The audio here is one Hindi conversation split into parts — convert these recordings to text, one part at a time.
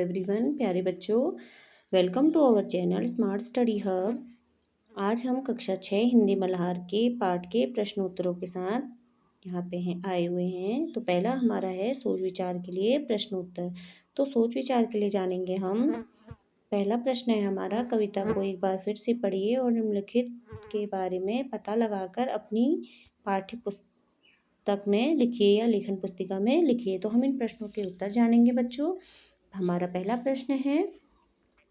एवरीवन, प्यारे बच्चों, welcome to our channel smart study hub. आज हम कक्षा 6 हिंदी मल्हार के पाठ के प्रश्नोत्तरों के साथ यहाँ पे आए हुए हैं। तो पहला हमारा है सोच विचार के लिए प्रश्नोत्तर। तो सोच विचार के लिए जानेंगे हम। पहला प्रश्न है हमारा, कविता को एक बार फिर से पढ़िए और निम्नलिखित के बारे में पता लगाकर अपनी पाठ्य पुस्तक में लिखिए या लेखन पुस्तिका में लिखिए। तो हम इन प्रश्नों के उत्तर जानेंगे बच्चों। हमारा पहला प्रश्न है,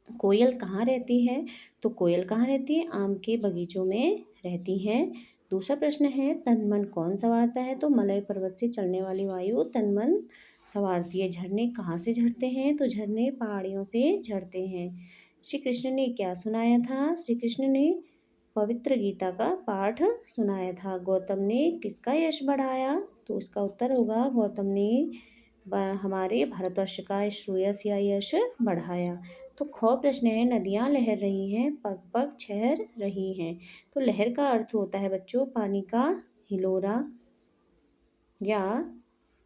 कोयल कहाँ रहती है? तो कोयल कहाँ रहती है? आम के बगीचों में रहती है। दूसरा प्रश्न है, तन मन कौन संवारता है? तो मलय पर्वत से चलने वाली वायु तन मन संवारती है। झरने कहाँ से झरते हैं? तो झरने पहाड़ियों से झरते हैं। श्री कृष्ण ने क्या सुनाया था? श्री कृष्ण ने पवित्र गीता का पाठ सुनाया था। गौतम ने किसका यश बढ़ाया? तो इसका उत्तर होगा, गौतम ने हमारे भारतवर्ष का श्रेयस या यश बढ़ाया। तो ख प्रश्न है, नदियाँ लहर रही हैं, पग पग छहर रही हैं। तो लहर का अर्थ होता है बच्चों पानी का हिलोरा, या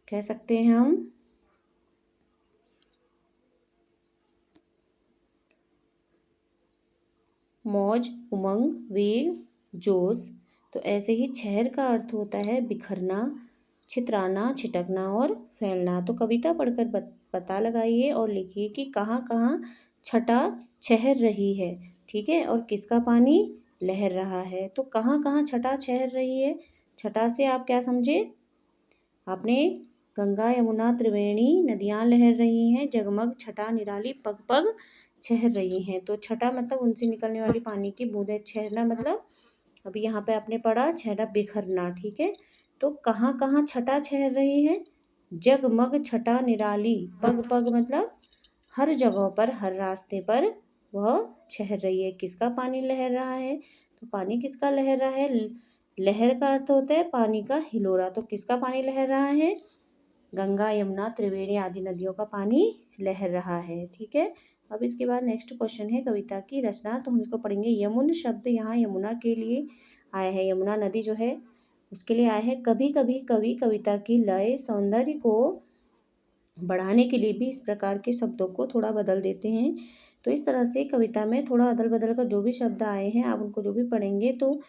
कह सकते हैं हम मौज, उमंग, वेग, जोश। तो ऐसे ही छहर का अर्थ होता है बिखरना, छितराना, छिटकना और फैलना। तो कविता पढ़कर पता लगाइए और लिखिए कि कहाँ कहाँ छटा छहर रही है, ठीक है, और किसका पानी लहर रहा है। तो कहाँ कहाँ छटा छहर रही है? छटा से आप क्या समझे? आपने गंगा यमुना त्रिवेणी नदियाँ लहर रही हैं, जगमग छटा निराली पग पग छहर रही हैं। तो छटा मतलब उनसे निकलने वाली पानी की बूंदें, छहरना मतलब अभी यहाँ पे आपने पढ़ा छहरा बिखरना, ठीक है। तो कहाँ कहाँ छटा छहर रही है? जगमग छटा निराली, पग पग मतलब हर जगह पर, हर रास्ते पर वह छहर रही है। किसका पानी लहर रहा है? तो पानी किसका लहर रहा है? लहर का अर्थ होता है पानी का हिलोरा। तो किसका पानी लहर रहा है? गंगा यमुना त्रिवेणी आदि नदियों का पानी लहर रहा है, ठीक है। अब इसके बाद नेक्स्ट क्वेश्चन है कविता की रचना। तो हम इसको पढ़ेंगे। यमुन शब्द यहाँ यमुना के लिए आया है, यमुना नदी जो है उसके लिए आया है। कभी कभी कवि कविता की लय सौंदर्य को बढ़ाने के लिए भी इस प्रकार के शब्दों को थोड़ा बदल देते हैं। तो इस तरह से कविता में थोड़ा अदल बदल कर जो भी शब्द आए हैं, आप उनको जो भी पढ़ेंगे तो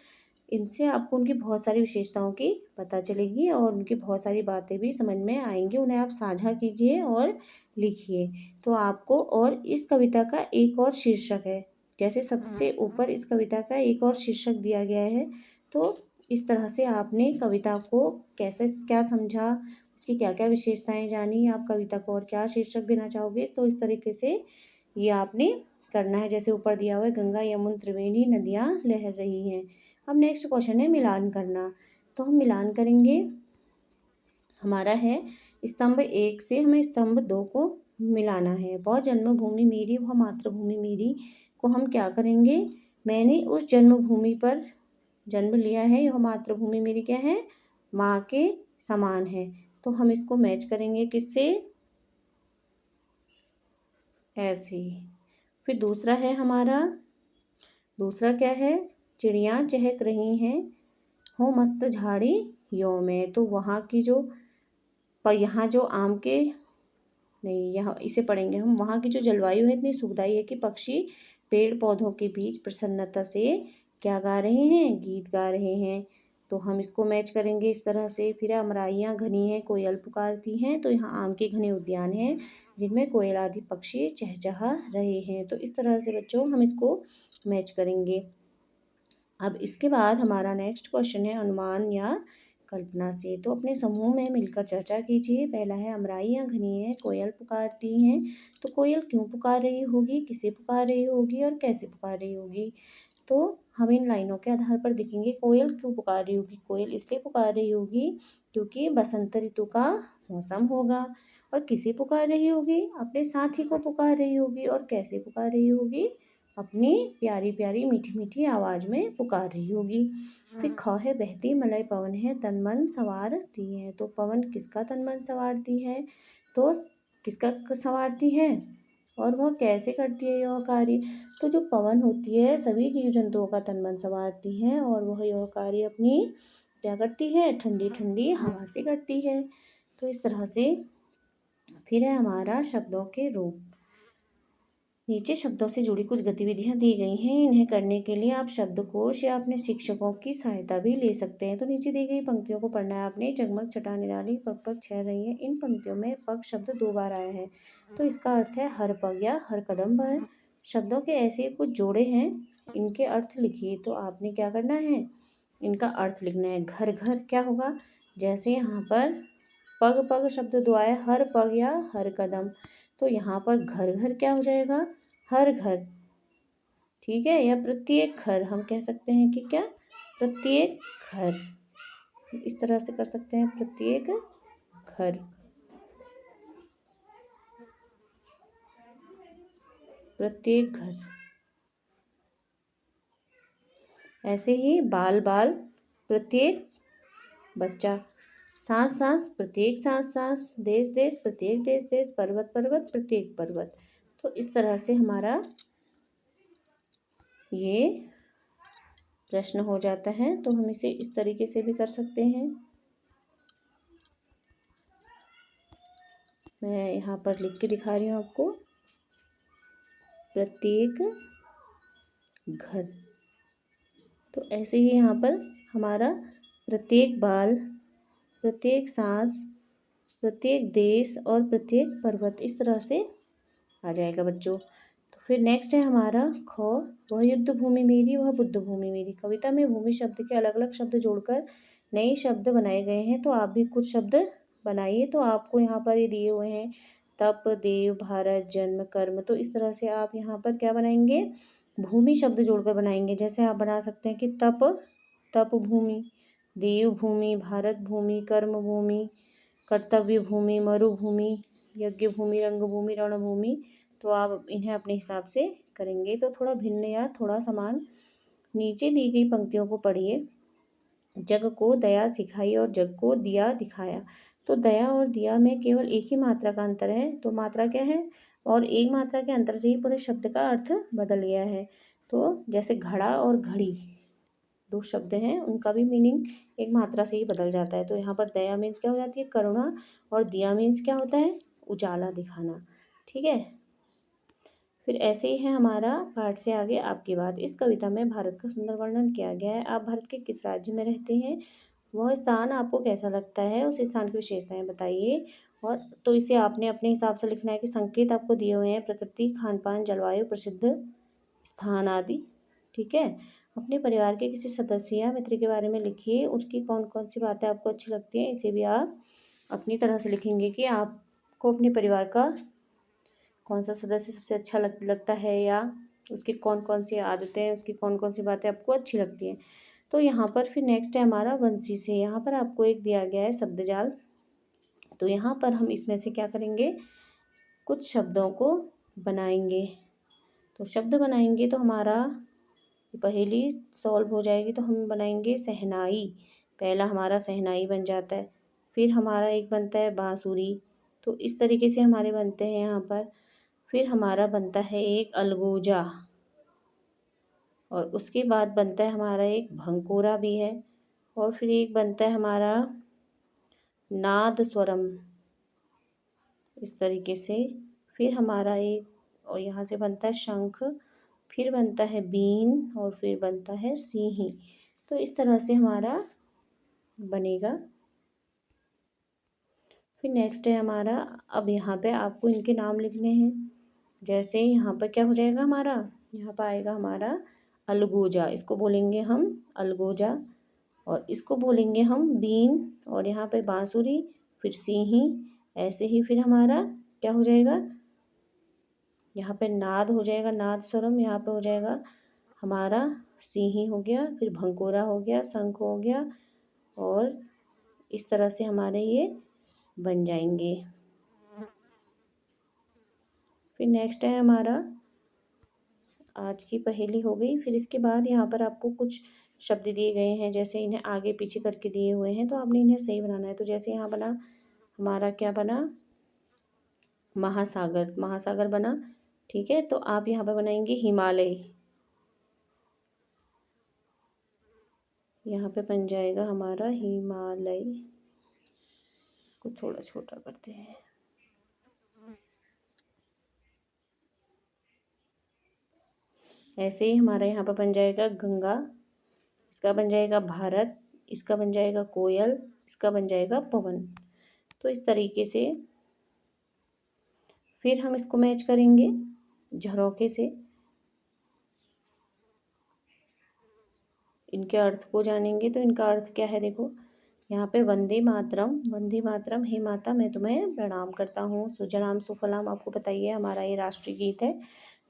इनसे आपको उनकी बहुत सारी विशेषताओं की पता चलेगी और उनकी बहुत सारी बातें भी समझ में आएंगी। उन्हें आप साझा कीजिए और लिखिए। तो आपको, और इस कविता का एक और शीर्षक है, जैसे सबसे ऊपर इस कविता का एक और शीर्षक दिया गया है। तो इस तरह से आपने कविता को कैसे क्या समझा, उसकी क्या क्या विशेषताएं जानी, आप कविता को और क्या शीर्षक देना चाहोगे, तो इस तरीके से ये आपने करना है। जैसे ऊपर दिया हुआ है, गंगा यमुना त्रिवेणी नदियाँ लहर रही हैं। अब नेक्स्ट क्वेश्चन है मिलान करना। तो हम मिलान करेंगे। हमारा है स्तंभ 1 से हमें स्तंभ 2 को मिलाना है। वह जन्मभूमि मेरी, वह मातृभूमि मेरी को हम क्या करेंगे? मैंने उस जन्मभूमि पर जन्म लिया है, यह मातृभूमि मेरी क्या है? माँ के समान है। तो हम इसको मैच करेंगे किससे? ऐसे। फिर दूसरा है हमारा, दूसरा क्या है? चिड़ियाँ चहक रही हैं हो मस्त झाड़ी यो में। तो वहाँ की जो यहाँ जो आम के, नहीं, यहाँ इसे पढ़ेंगे हम। वहाँ की जो जलवायु है इतनी सुखदाई है कि पक्षी पेड़ पौधों के बीच प्रसन्नता से क्या गा रहे हैं? गीत गा रहे हैं। तो हम इसको मैच करेंगे इस तरह से। फिर अमराइयाँ घनी हैं, कोयल पुकारती हैं। तो यहाँ आम के घने उद्यान हैं जिनमें कोयल आदि पक्षी चहचहा रहे हैं। तो इस तरह से बच्चों हम इसको मैच करेंगे। अब इसके बाद हमारा नेक्स्ट क्वेश्चन है अनुमान या कल्पना से। तो अपने समूह में मिलकर चर्चा कीजिए। पहला है, अमराइयाँ घनी हैं, कोयल पुकारती हैं। तो कोयल क्यों पुकार रही होगी, किसे पुकार रही होगी और कैसे पुकार रही होगी? तो हम इन लाइनों के आधार पर देखेंगे कोयल क्यों पुकार रही होगी। कोयल इसलिए पुकार रही होगी क्योंकि बसंत ऋतु का मौसम होगा। और किसे पुकार रही होगी? अपने साथी को पुकार रही होगी। और कैसे पुकार रही होगी? अपनी प्यारी प्यारी मीठी मीठी आवाज़ में पुकार रही होगी। फिर ख है, बहती मलय पवन है तन मन संवारती है। तो पवन किसका तन मन संवारती है? तो किसका संवारती है और वह कैसे करती है यह कार्य? तो जो पवन होती है सभी जीव जंतुओं का तन मन संवारती है और वह यह कार्य अपनी क्या करती है? ठंडी ठंडी हवा से करती है। तो इस तरह से फिर है हमारा शब्दों के रूप। नीचे शब्दों से जुड़ी कुछ गतिविधियां दी गई हैं। इन्हें करने के लिए आप शब्दकोश या अपने शिक्षकों की सहायता भी ले सकते हैं। तो नीचे दी गई पंक्तियों को पढ़ना है आपने। जगमग छटा निराली पग पग छह रही है। इन पंक्तियों में पग शब्द 2 बार आया है, तो इसका अर्थ है हर पग या हर कदम पर। शब्दों के ऐसे कुछ जोड़े हैं, इनके अर्थ लिखिए। तो आपने क्या करना है, इनका अर्थ लिखना है। घर घर क्या होगा, जैसे यहाँ पर पग पग शब्द 2 आए, हर पग या हर कदम, तो यहाँ पर घर घर क्या हो जाएगा, हर घर, ठीक है, या प्रत्येक घर हम कह सकते हैं कि क्या, प्रत्येक घर, इस तरह से कर सकते हैं, प्रत्येक घर, प्रत्येक घर। ऐसे ही बाल बाल प्रत्येक बच्चा, सांस सांस प्रत्येक सांस सांस, देश देश प्रत्येक देश देश, पर्वत पर्वत प्रत्येक पर्वत। तो इस तरह से हमारा ये प्रश्न हो जाता है। तो हम इसे इस तरीके से भी कर सकते हैं। मैं यहाँ पर लिख के दिखा रही हूँ आपको, प्रत्येक घर। तो ऐसे ही यहाँ पर हमारा प्रत्येक बाल, प्रत्येक सांस, प्रत्येक देश और प्रत्येक पर्वत, इस तरह से आ जाएगा बच्चों। तो फिर नेक्स्ट है हमारा ख, वह युद्ध भूमि मेरी वह बुद्ध भूमि मेरी। कविता में भूमि शब्द के अलग अलग शब्द जोड़कर नए शब्द बनाए गए हैं। तो आप भी कुछ शब्द बनाइए। तो आपको यहाँ पर ये दिए हुए हैं, तप, देव, भारत, जन्म, कर्म। तो इस तरह से आप यहाँ पर क्या बनाएंगे, भूमि शब्द जोड़कर बनाएंगे। जैसे आप बना सकते हैं कि तप, तप भूमि, देव भूमि, भारत भूमि, कर्म भूमि, कर्तव्य भूमि, मरुभूमि, यज्ञ भूमि, रंगभूमि, रणभूमि। तो आप इन्हें अपने हिसाब से करेंगे। तो थोड़ा भिन्न या थोड़ा समान। नीचे दी गई पंक्तियों को पढ़िए। जग को दया सिखाई और जग को दिया दिखाया। तो दया और दिया में केवल एक ही मात्रा का अंतर है। तो मात्रा क्या है, और एक मात्रा के अंतर से ही पूरे शब्द का अर्थ बदल गया है। तो जैसे घड़ा और घड़ी, 2 शब्द हैं, उनका भी मीनिंग एक मात्रा से ही बदल जाता है। तो यहाँ पर दया मीन्स क्या हो जाती है, करुणा, और दिया मीन्स क्या होता है, उजाला दिखाना। ठीक है। फिर ऐसे ही है हमारा पाठ से आगे आपकी बात। इस कविता में भारत का सुंदर वर्णन किया गया है। आप भारत के किस राज्य में रहते हैं, वह स्थान आपको कैसा लगता है, उस स्थान की विशेषताएं बताइए। और तो इसे आपने अपने हिसाब से लिखना है कि संकेत आपको दिए हुए हैं, प्रकृति, खान पान, जलवायु, प्रसिद्ध स्थान आदि। ठीक है। अपने परिवार के किसी सदस्य या मित्र के बारे में लिखिए। उसकी कौन कौन सी बातें आपको अच्छी लगती हैं, इसे भी आप अपनी तरह से लिखेंगे कि आपको अपने परिवार का कौन सा सदस्य सबसे अच्छा लगता है, या उसकी कौन कौन सी आदतें हैं, उसकी कौन कौन सी बातें आपको अच्छी लगती हैं। तो यहाँ पर फिर नेक्स्ट है हमारा वंशी से। यहाँ पर आपको एक दिया गया है शब्द जाल। तो यहाँ पर हम इसमें से क्या करेंगे, कुछ शब्दों को बनाएंगे। तो शब्द बनाएंगे तो हमारा पहेली सॉल्व हो जाएगी। तो हम बनाएंगे शहनाई। पहला हमारा शहनाई बन जाता है। फिर हमारा एक बनता है बांसुरी। तो इस तरीके से हमारे बनते हैं यहाँ पर। फिर हमारा बनता है एक अलगोजा, और उसके बाद बनता है हमारा एक भंकोरा भी है। और फिर एक बनता है हमारा नाद स्वरम, इस तरीके से। फिर हमारा एक, और यहाँ से बनता है शंख, फिर बनता है बीन, और फिर बनता है सिंही। तो इस तरह से हमारा बनेगा। फिर नेक्स्ट है हमारा, अब यहाँ पे आपको इनके नाम लिखने हैं। जैसे यहाँ पर क्या हो जाएगा हमारा, यहाँ पर आएगा हमारा अलगोजा, इसको बोलेंगे हम अलगोजा, और इसको बोलेंगे हम बीन, और यहाँ पे बांसुरी, फिर सिंही। ऐसे ही फिर हमारा क्या हो जाएगा, यहाँ पे नाद हो जाएगा, नाद स्वरम। यहाँ पे हो जाएगा हमारा सिंही हो गया, फिर भंकोरा हो गया, शंख हो गया, और इस तरह से हमारे ये बन जाएंगे। फिर नेक्स्ट है हमारा, आज की पहेली हो गई। फिर इसके बाद यहाँ पर आपको कुछ शब्द दिए गए हैं, जैसे इन्हें आगे पीछे करके दिए हुए हैं। तो आपने इन्हें सही बनाना है। तो जैसे यहाँ बना हमारा, क्या बना, महासागर, महासागर बना। ठीक है। तो आप यहाँ पर बनाएंगे हिमालय, यहाँ पे बन जाएगा हमारा हिमालय। इसको थोड़ा छोटा करते हैं। ऐसे ही हमारा यहाँ पर बन जाएगा गंगा, इसका बन जाएगा भारत, इसका बन जाएगा कोयल, इसका बन जाएगा पवन। तो इस तरीके से फिर हम इसको मैच करेंगे झरोखे से, इनके अर्थ को जानेंगे। तो इनका अर्थ क्या है, देखो यहाँ पे वंदे मातरम, वंदे मातरम, हे माता मैं तुम्हें प्रणाम करता हूँ। सुजलाम सुफलाम आपको बताइए हमारा ये राष्ट्रीय गीत है।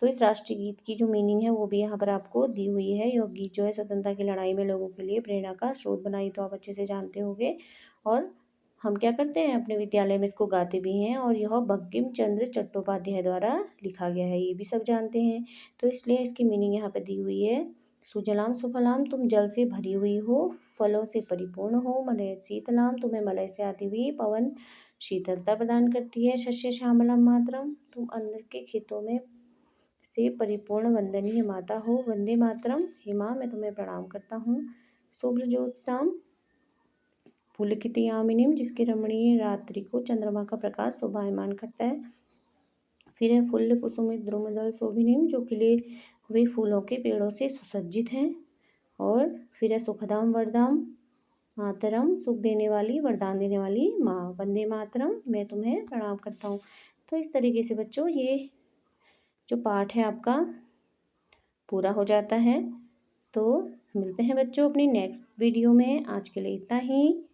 तो इस राष्ट्रीय गीत की जो मीनिंग है वो भी यहाँ पर आपको दी हुई है। यह गीत जो है स्वतंत्रता की लड़ाई में लोगों के लिए प्रेरणा का स्रोत बनाई, तो आप अच्छे से जानते होंगे। और हम क्या करते हैं अपने विद्यालय में इसको गाते भी हैं, और यह बंकिम चंद्र चट्टोपाध्याय द्वारा लिखा गया है, ये भी सब जानते हैं। तो इसलिए इसकी मीनिंग यहाँ पर दी हुई है। सुजलाम सुफलाम तुम जल से भरी हुई हो, फलों से परिपूर्ण हो। मलय शीतलाम तुम्हें मलय से आती हुई पवन शीतलता प्रदान करती है। शस्य श्यामलाम मातरम तुम अन्न के खेतों में से परिपूर्ण वंदनीय माता हो। वंदे मातरम हे माँ मैं तुम्हें प्रणाम करता हूँ। शुभ्र ज्योत्स्नाम पुलकितयामिनीम जिसके रमणीय रात्रि को चंद्रमा का प्रकाश शोभायमान करता है। फिर है फुल्ल कुसुमित द्रुमदल शोभिनीम जो खिले हुए फूलों के पेड़ों से सुसज्जित हैं। और फिर है सुखदाम वरदाम मातरम सुख देने वाली वरदान देने वाली माँ। वंदे मातरम मैं तुम्हें प्रणाम करता हूँ। तो इस तरीके से बच्चों ये जो पाठ है आपका पूरा हो जाता है। तो मिलते हैं बच्चों अपनी नेक्स्ट वीडियो में। आज के लिए इतना ही।